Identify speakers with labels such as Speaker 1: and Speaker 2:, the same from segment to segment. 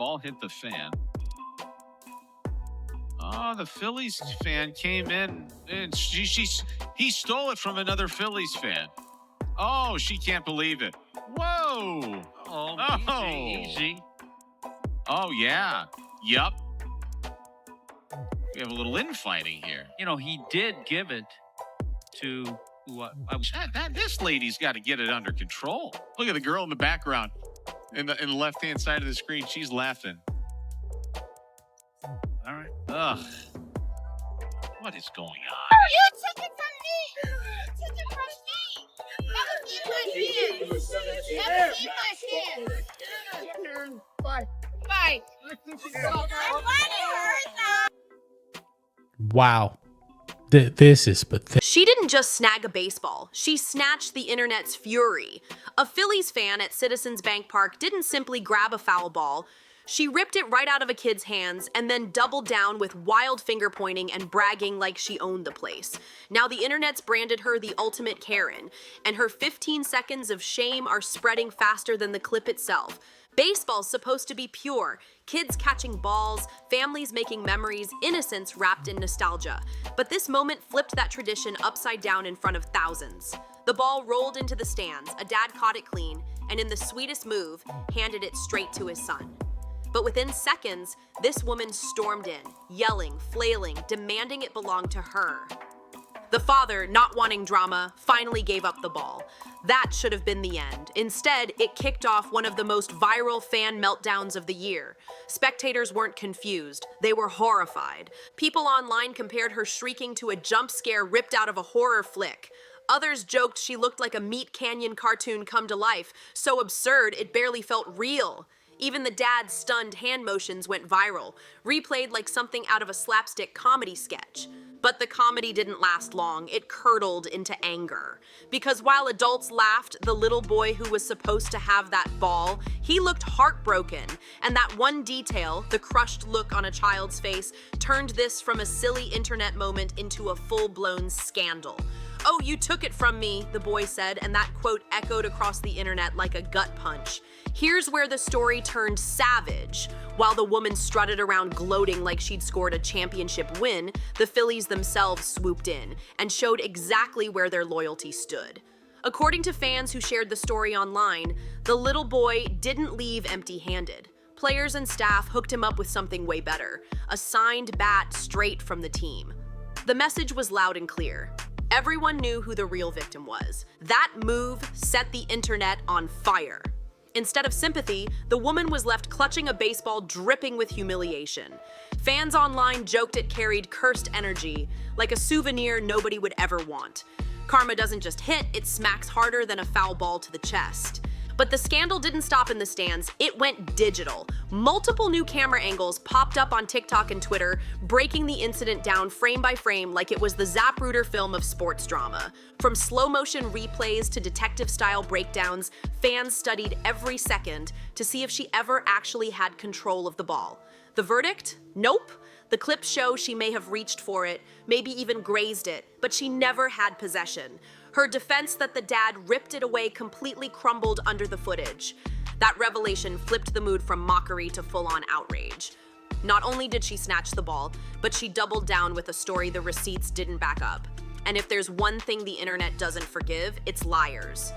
Speaker 1: ball hit the fan. Oh, the Phillies fan came in and he stole it from another Phillies fan. Oh, she can't believe it. Whoa.
Speaker 2: Oh, easy.
Speaker 1: Oh, yeah. Yup. We have a little infighting here.
Speaker 2: You know, he did give it to
Speaker 1: This lady's got to get it under control. Look at the girl in the background in the left-hand side of the screen. She's laughing.
Speaker 2: All right.
Speaker 1: Ugh. What is going on?
Speaker 3: You took it from me. You took it from me. That was in my hand. Bye.
Speaker 4: Wow. This is pathetic.
Speaker 5: She didn't just snag a baseball, she snatched the internet's fury. A Phillies fan at Citizens Bank Park didn't simply grab a foul ball, she ripped it right out of a kid's hands and then doubled down with wild finger pointing and bragging like she owned the place. Now the internet's branded her the ultimate Karen, and her 15 seconds of shame are spreading faster than the clip itself. Baseball's supposed to be pure, kids catching balls, families making memories, innocence wrapped in nostalgia. But this moment flipped that tradition upside down in front of thousands. The ball rolled into the stands, a dad caught it clean, and in the sweetest move, handed it straight to his son. But within seconds, this woman stormed in, yelling, flailing, demanding it belonged to her. The father, not wanting drama, finally gave up the ball. That should have been the end. Instead, it kicked off one of the most viral fan meltdowns of the year. Spectators weren't confused, they were horrified. People online compared her shrieking to a jump scare ripped out of a horror flick. Others joked she looked like a Meat Canyon cartoon come to life, so absurd it barely felt real. Even the dad's stunned hand motions went viral, replayed like something out of a slapstick comedy sketch. But the comedy didn't last long, it curdled into anger. Because while adults laughed, the little boy who was supposed to have that ball, he looked heartbroken. And that one detail, the crushed look on a child's face, turned this from a silly internet moment into a full-blown scandal. "Oh, you took it from me," the boy said, and that quote echoed across the internet like a gut punch. Here's where the story turned savage. While the woman strutted around gloating like she'd scored a championship win, the Phillies themselves swooped in and showed exactly where their loyalty stood. According to fans who shared the story online, the little boy didn't leave empty-handed. Players and staff hooked him up with something way better, a signed bat straight from the team. The message was loud and clear. Everyone knew who the real victim was. That move set the internet on fire. Instead of sympathy, the woman was left clutching a baseball dripping with humiliation. Fans online joked it carried cursed energy, like a souvenir nobody would ever want. Karma doesn't just hit, it smacks harder than a foul ball to the chest. But the scandal didn't stop in the stands, it went digital. Multiple new camera angles popped up on TikTok and Twitter, breaking the incident down frame by frame like it was the Zapruder film of sports drama. From slow-motion replays to detective-style breakdowns, fans studied every second to see if she ever actually had control of the ball. The verdict? Nope. The clips show she may have reached for it, maybe even grazed it, but she never had possession. Her defense that the dad ripped it away completely crumbled under the footage. That revelation flipped the mood from mockery to full-on outrage. Not only did she snatch the ball, but she doubled down with a story the receipts didn't back up. And if there's one thing the internet doesn't forgive, it's liars.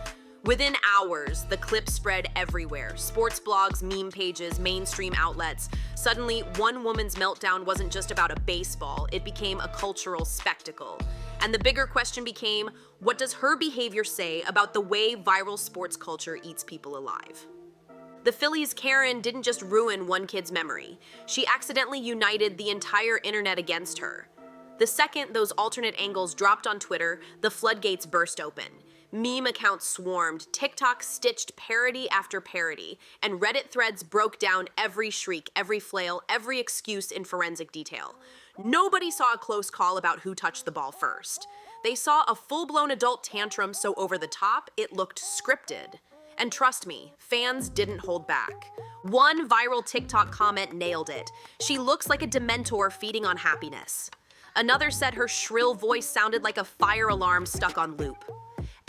Speaker 5: Within hours, the clip spread everywhere. Sports blogs, meme pages, mainstream outlets. Suddenly, one woman's meltdown wasn't just about a baseball, it became a cultural spectacle. And the bigger question became, what does her behavior say about the way viral sports culture eats people alive? The Phillies' Karen didn't just ruin one kid's memory. She accidentally united the entire internet against her. The second those alternate angles dropped on Twitter, the floodgates burst open. Meme accounts swarmed, TikTok stitched parody after parody, and Reddit threads broke down every shriek, every flail, every excuse in forensic detail. Nobody saw a close call about who touched the ball first. They saw a full-blown adult tantrum so over the top, it looked scripted. And trust me, fans didn't hold back. One viral TikTok comment nailed it. "She looks like a Dementor feeding on happiness." Another said her shrill voice sounded like a fire alarm stuck on loop.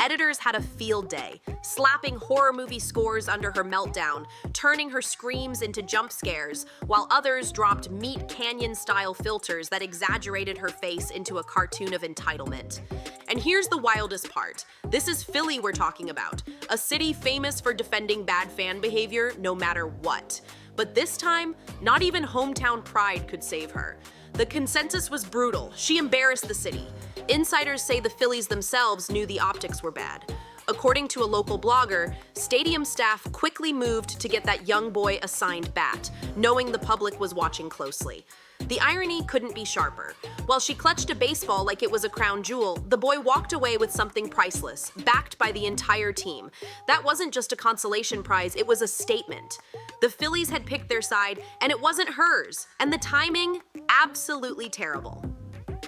Speaker 5: Editors had a field day, slapping horror movie scores under her meltdown, turning her screams into jump scares, while others dropped Meat Canyon-style filters that exaggerated her face into a cartoon of entitlement. And here's the wildest part. This is Philly we're talking about, a city famous for defending bad fan behavior no matter what. But this time, not even hometown pride could save her. The consensus was brutal. She embarrassed the city. Insiders say the Phillies themselves knew the optics were bad. According to a local blogger, stadium staff quickly moved to get that young boy a signed bat, knowing the public was watching closely. The irony couldn't be sharper. While she clutched a baseball like it was a crown jewel, the boy walked away with something priceless, backed by the entire team. That wasn't just a consolation prize, it was a statement. The Phillies had picked their side, and it wasn't hers. And the timing? Absolutely terrible.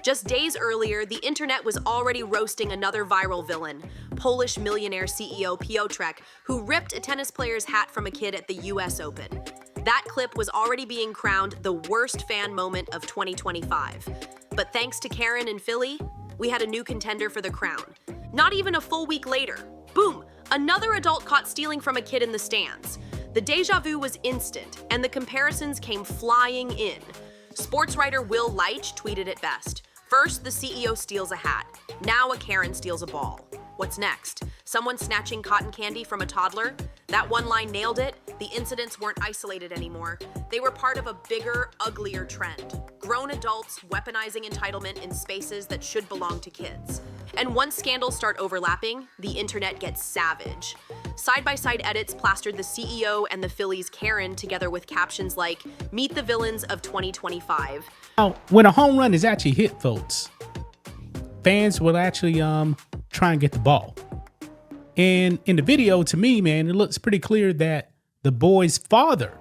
Speaker 5: Just days earlier, the internet was already roasting another viral villain, Polish millionaire CEO Piotrek, who ripped a tennis player's hat from a kid at the US Open. That clip was already being crowned the worst fan moment of 2025. But thanks to Karen in Philly, we had a new contender for the crown. Not even a full week later, boom, another adult caught stealing from a kid in the stands. The deja vu was instant, and the comparisons came flying in. Sports writer Will Leitch tweeted it best. First, the CEO steals a hat. Now a Karen steals a ball. What's next? Someone snatching cotton candy from a toddler? That one line nailed it. The incidents weren't isolated anymore. They were part of a bigger, uglier trend. Grown adults weaponizing entitlement in spaces that should belong to kids. And once scandals start overlapping, the internet gets savage. Side-by-side edits plastered the CEO and the Phillies' Karen together with captions like, "Meet the villains of 2025.
Speaker 4: Now, when a home run is actually hit, folks, fans will actually try and get the ball. And in the video, to me, man, it looks pretty clear that the boy's father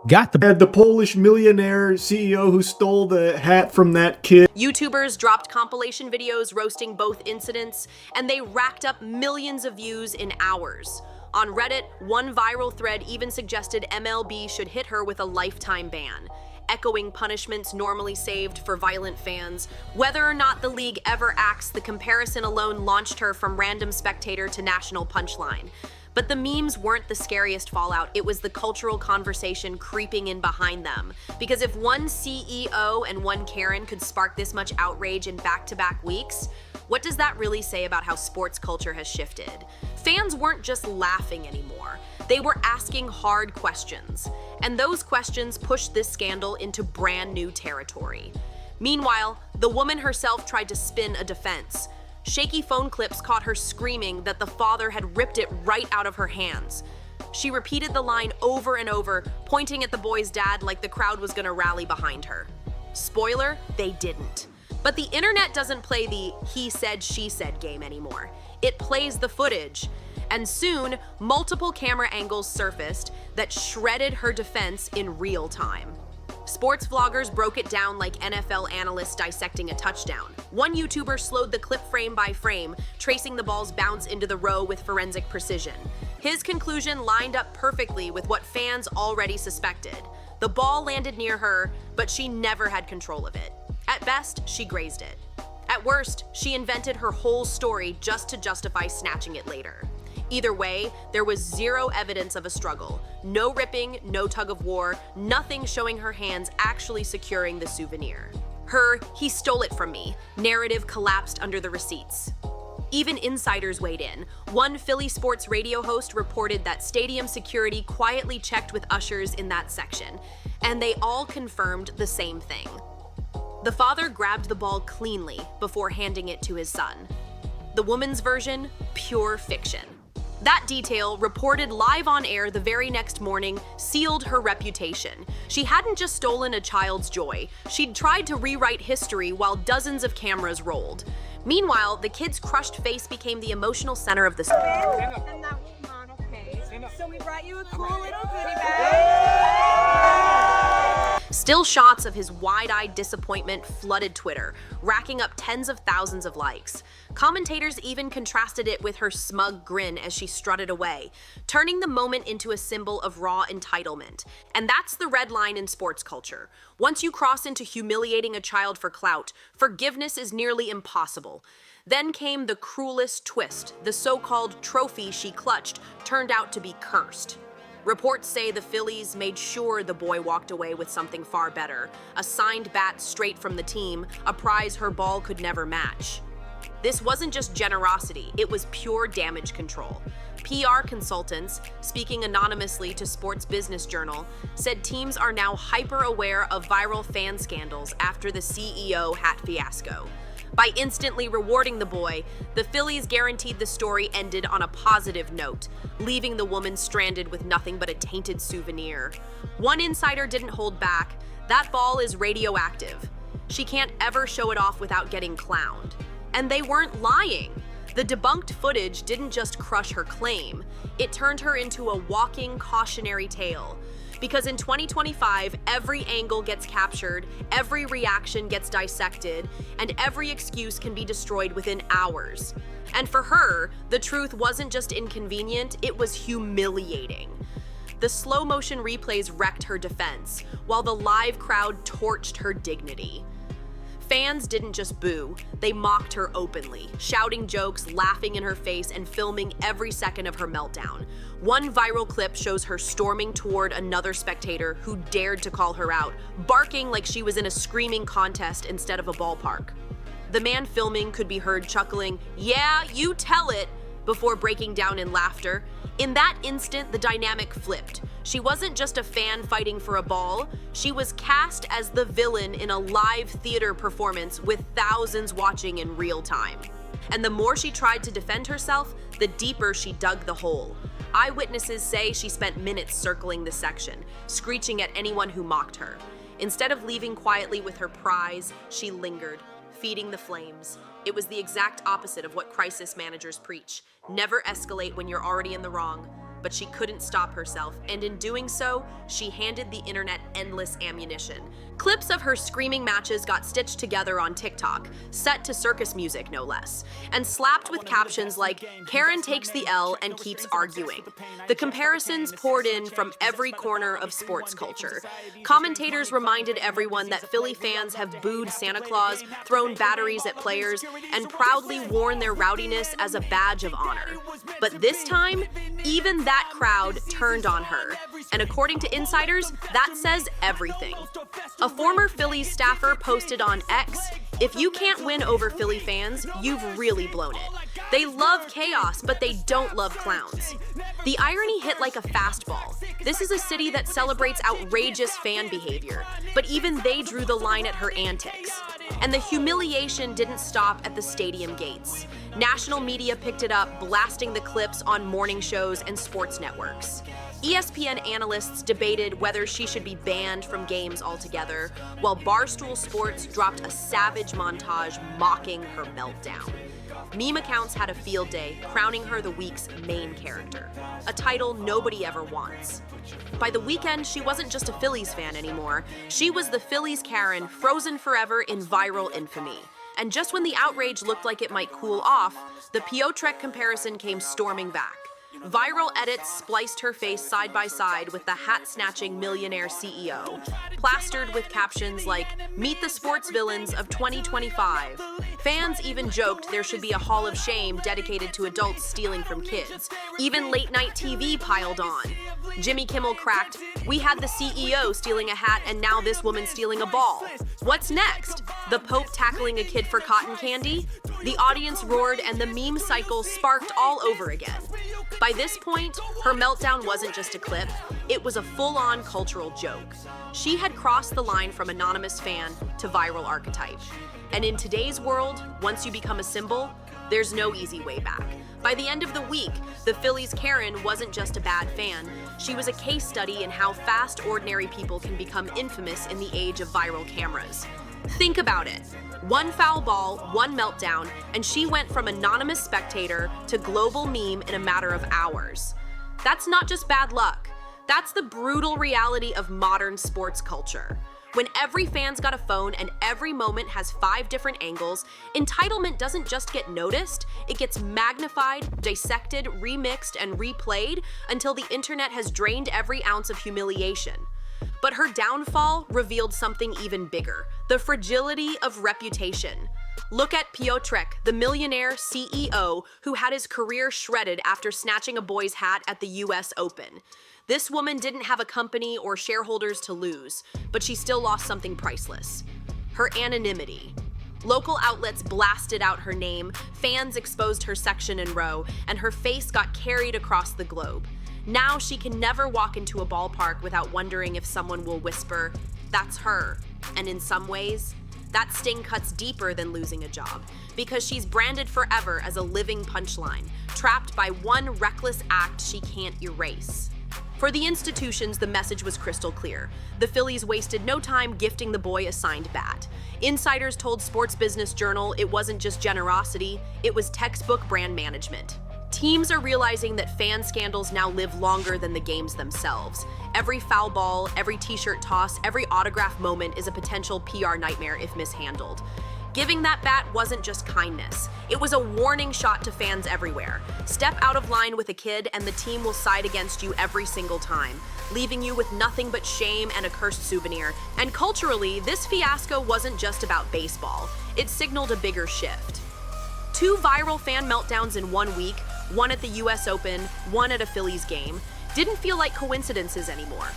Speaker 4: got the
Speaker 6: Had the Polish millionaire CEO who stole the hat from that kid.
Speaker 5: YouTubers dropped compilation videos roasting both incidents, and they racked up millions of views in hours. On Reddit, one viral thread even suggested MLB should hit her with a lifetime ban, echoing punishments normally saved for violent fans. Whether or not the league ever acts, the comparison alone launched her from random spectator to national punchline. But the memes weren't the scariest fallout, it was the cultural conversation creeping in behind them. Because if one CEO and one Karen could spark this much outrage in back-to-back weeks, what does that really say about how sports culture has shifted? Fans weren't just laughing anymore. They were asking hard questions. And those questions pushed this scandal into brand new territory. Meanwhile, the woman herself tried to spin a defense. Shaky phone clips caught her screaming that the father had ripped it right out of her hands. She repeated the line over and over, pointing at the boy's dad like the crowd was gonna rally behind her. Spoiler, they didn't. But the internet doesn't play the he said, she said game anymore. It plays the footage. And soon, multiple camera angles surfaced that shredded her defense in real time. Sports vloggers broke it down like NFL analysts dissecting a touchdown. One YouTuber slowed the clip frame by frame, tracing the ball's bounce into the row with forensic precision. His conclusion lined up perfectly with what fans already suspected. The ball landed near her, but she never had control of it. At best, she grazed it. At worst, she invented her whole story just to justify snatching it later. Either way, there was zero evidence of a struggle. No ripping, no tug of war, nothing showing her hands actually securing the souvenir. Her "he stole it from me" narrative collapsed under the receipts. Even insiders weighed in. One Philly sports radio host reported that stadium security quietly checked with ushers in that section, and they all confirmed the same thing. The father grabbed the ball cleanly before handing it to his son. The woman's version, pure fiction. That detail, reported live on air the very next morning, sealed her reputation. She hadn't just stolen a child's joy, she'd tried to rewrite history while dozens of cameras rolled. Meanwhile, the kid's crushed face became the emotional center of the story.
Speaker 3: And that was not okay. So we brought you a cool little goodie bag.
Speaker 5: Still shots of his wide-eyed disappointment flooded Twitter, racking up tens of thousands of likes. Commentators even contrasted it with her smug grin as she strutted away, turning the moment into a symbol of raw entitlement. And that's the red line in sports culture. Once you cross into humiliating a child for clout, forgiveness is nearly impossible. Then came the cruelest twist. The so-called trophy she clutched turned out to be cursed. Reports say the Phillies made sure the boy walked away with something far better, a signed bat straight from the team, a prize her ball could never match. This wasn't just generosity, it was pure damage control. PR consultants, speaking anonymously to Sports Business Journal, said teams are now hyper-aware of viral fan scandals after the CEO hat fiasco. By instantly rewarding the boy, the Phillies guaranteed the story ended on a positive note, leaving the woman stranded with nothing but a tainted souvenir. One insider didn't hold back. That ball is radioactive. She can't ever show it off without getting clowned. And they weren't lying. The debunked footage didn't just crush her claim, it turned her into a walking cautionary tale. Because in 2025, every angle gets captured, every reaction gets dissected, and every excuse can be destroyed within hours. And for her, the truth wasn't just inconvenient, it was humiliating. The slow-motion replays wrecked her defense, while the live crowd torched her dignity. Fans didn't just boo, they mocked her openly, shouting jokes, laughing in her face, and filming every second of her meltdown. One viral clip shows her storming toward another spectator who dared to call her out, barking like she was in a screaming contest instead of a ballpark. The man filming could be heard chuckling, "Yeah, you tell it," before breaking down in laughter. In that instant, the dynamic flipped. She wasn't just a fan fighting for a ball, she was cast as the villain in a live theater performance with thousands watching in real time. And the more she tried to defend herself, the deeper she dug the hole. Eyewitnesses say she spent minutes circling the section, screeching at anyone who mocked her. Instead of leaving quietly with her prize, she lingered, feeding the flames. It was the exact opposite of what crisis managers preach. Never escalate when you're already in the wrong. But she couldn't stop herself, and in doing so, she handed the internet endless ammunition. Clips of her screaming matches got stitched together on TikTok, set to circus music no less, and slapped with captions like, "Karen takes the L and keeps arguing." The comparisons poured in from every corner of sports culture. Commentators reminded everyone that Philly fans have booed Santa Claus, thrown batteries at players, and proudly worn their rowdiness as a badge of honor. But this time, even that crowd turned on her. And according to insiders, that says everything. A former Phillies staffer posted on X, "If you can't win over Philly fans, you've really blown it. They love chaos, but they don't love clowns." The irony hit like a fastball. This is a city that celebrates outrageous fan behavior, but even they drew the line at her antics. And the humiliation didn't stop at the stadium gates. National media picked it up, blasting the clips on morning shows and sports networks. ESPN analysts debated whether she should be banned from games altogether, while Barstool Sports dropped a savage montage mocking her meltdown. Meme accounts had a field day, crowning her the week's main character, a title nobody ever wants. By the weekend, she wasn't just a Phillies fan anymore. She was the Phillies Karen, frozen forever in viral infamy. And just when the outrage looked like it might cool off, the Piotrek comparison came storming back. Viral edits spliced her face side by side with the hat-snatching millionaire CEO, plastered with captions like, "Meet the sports villains of 2025. Fans even joked there should be a hall of shame dedicated to adults stealing from kids. Even late-night TV piled on. Jimmy Kimmel cracked, "We had the CEO stealing a hat and now this woman stealing a ball. What's next? The Pope tackling a kid for cotton candy?" The audience roared and the meme cycle sparked all over again. By this point, her meltdown wasn't just a clip, it was a full-on cultural joke. She had crossed the line from anonymous fan to viral archetype. And in today's world, once you become a symbol, there's no easy way back. By the end of the week, the Phillies Karen wasn't just a bad fan, she was a case study in how fast ordinary people can become infamous in the age of viral cameras. Think about it. One foul ball, one meltdown, and she went from anonymous spectator to global meme in a matter of hours. That's not just bad luck. That's the brutal reality of modern sports culture. When every fan's got a phone and every moment has 5 different angles, entitlement doesn't just get noticed, it gets magnified, dissected, remixed, and replayed until the internet has drained every ounce of humiliation. But her downfall revealed something even bigger: the fragility of reputation. Look at Piotrek, the millionaire CEO who had his career shredded after snatching a boy's hat at the US Open. This woman didn't have a company or shareholders to lose, but she still lost something priceless: her anonymity. Local outlets blasted out her name, fans exposed her section and row, and her face got carried across the globe. Now she can never walk into a ballpark without wondering if someone will whisper, "That's her." And in some ways, that sting cuts deeper than losing a job, because she's branded forever as a living punchline, trapped by one reckless act she can't erase. For the institutions, the message was crystal clear. The Phillies wasted no time gifting the boy a signed bat. Insiders told Sports Business Journal it wasn't just generosity, it was textbook brand management. Teams are realizing that fan scandals now live longer than the games themselves. Every foul ball, every t-shirt toss, every autograph moment is a potential PR nightmare if mishandled. Giving that bat wasn't just kindness. It was a warning shot to fans everywhere. Step out of line with a kid and the team will side against you every single time, leaving you with nothing but shame and a cursed souvenir. And culturally, this fiasco wasn't just about baseball. It signaled a bigger shift. 2 viral fan meltdowns in 1 week, one at the US Open, one at a Phillies game, didn't feel like coincidences anymore.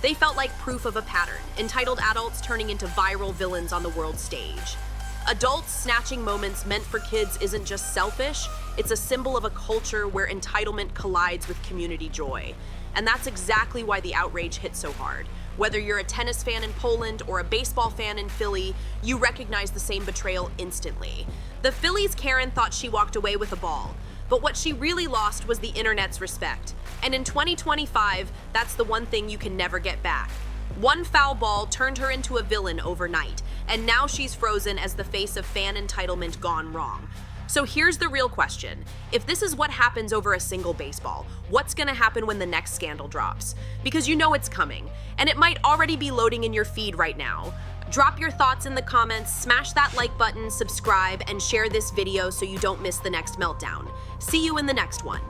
Speaker 5: They felt like proof of a pattern, entitled adults turning into viral villains on the world stage. Adults snatching moments meant for kids isn't just selfish, it's a symbol of a culture where entitlement collides with community joy. And that's exactly why the outrage hit so hard. Whether you're a tennis fan in Poland or a baseball fan in Philly, you recognize the same betrayal instantly. The Phillies Karen thought she walked away with a ball, but what she really lost was the internet's respect. And in 2025, that's the one thing you can never get back. One foul ball turned her into a villain overnight, and now she's frozen as the face of fan entitlement gone wrong. So here's the real question. If this is what happens over a single baseball, what's gonna happen when the next scandal drops? Because you know it's coming, and it might already be loading in your feed right now. Drop your thoughts in the comments, smash that like button, subscribe, and share this video so you don't miss the next meltdown. See you in the next one.